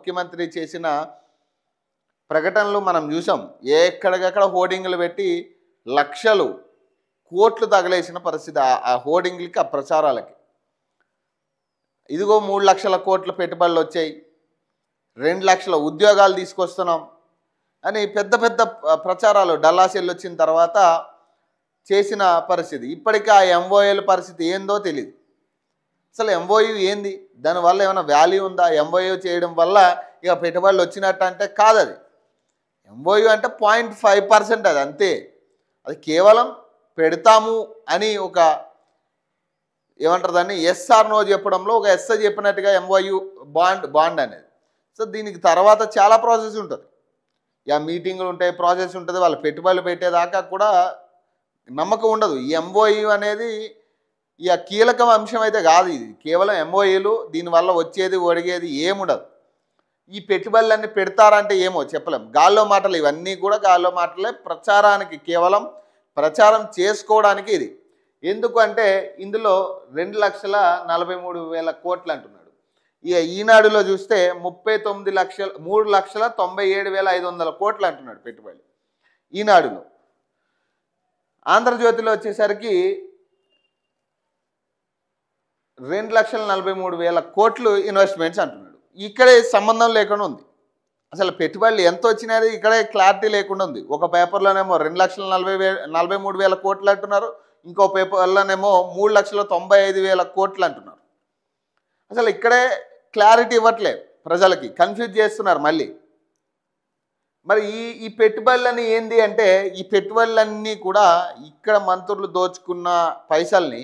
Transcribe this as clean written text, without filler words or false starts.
ముఖ్యమంత్రి చేసిన ప్రకటనలు మనం చూసాం. ఎక్కడికక్కడ హోర్డింగ్లు పెట్టి లక్షలు కోట్లు తగలేసిన పరిస్థితి ఆ హోర్డింగ్లకి, ఆ ప్రచారాలకి. ఇదిగో 3 లక్షల కోట్ల పెట్టుబడులు వచ్చాయి, 2 లక్షల ఉద్యోగాలు తీసుకొస్తున్నాం అని పెద్ద పెద్ద ప్రచారాలు డల్లాస్ వెళ్ళొచ్చిన తర్వాత చేసిన పరిస్థితి. ఇప్పటికీ ఆ ఎంఓఏల పరిస్థితి ఏందో తెలియదు. అసలు ఎంఓయూ ఏంది, దానివల్ల ఏమైనా వాల్యూ ఉందా? ఎంఓయూ చేయడం వల్ల ఇక పెట్టుబడులు వచ్చినట్టు అంటే కాదు. అది ఎంఓయూ అంటే 0.5% అది అంతే. అది కేవలం పెడతాము అని ఒక ఏమంటారు దాన్ని, ఎస్ ఆర్ నో చెప్పడంలో ఒక ఎస్ చెప్పినట్టుగా ఎంఓయూ బాండ్ అనేది. సో దీనికి తర్వాత చాలా ప్రాసెస్ ఉంటుంది. ఇక మీటింగులు ఉంటాయి, ప్రాసెస్ ఉంటుంది. వాళ్ళు పెట్టుబడులు పెట్టేదాకా కూడా నమ్మకం ఉండదు. ఈ ఎంఓయూ అనేది ఇక కీలక అంశం అయితే కాదు. ఇది కేవలం ఎంఓయూలు, దీనివల్ల వచ్చేది ఒడిగేది ఏముండదు. ఈ పెట్టుబడులన్నీ పెడతారంటే ఏమో చెప్పలేం. గాల్లో మాటలు, ఇవన్నీ కూడా గాల్లో మాటలే. ప్రచారానికి, కేవలం ప్రచారం చేసుకోవడానికి ఇది. ఎందుకంటే ఇందులో 2,43,000 కోట్లు అంటున్నాడు. ఇక ఈనాడులో చూస్తే 3,97,500 కోట్లు అంటున్నాడు పెట్టుబడి ఈనాడులో. ఆంధ్రజ్యోతిలో వచ్చేసరికి 2,43,000 కోట్లు ఇన్వెస్ట్మెంట్స్ అంటున్నాడు. ఇక్కడే సంబంధం లేకుండా ఉంది. అసలు పెట్టుబడులు ఎంత వచ్చినాయి ఇక్కడే క్లారిటీ లేకుండా ఉంది. ఒక పేపర్లోనేమో 2,43,000 కోట్లు అంటున్నారు, ఇంకో పేపర్లోనేమో 3,95,000 కోట్లు అంటున్నారు. అసలు ఇక్కడే క్లారిటీ ఇవ్వట్లేదు ప్రజలకి, కన్ఫ్యూజ్ చేస్తున్నారు మళ్ళీ. మరి ఈ పెట్టుబడులని ఏంది అంటే, ఈ పెట్టుబడులన్నీ కూడా ఇక్కడ మంత్రులు దోచుకున్న పైసల్ని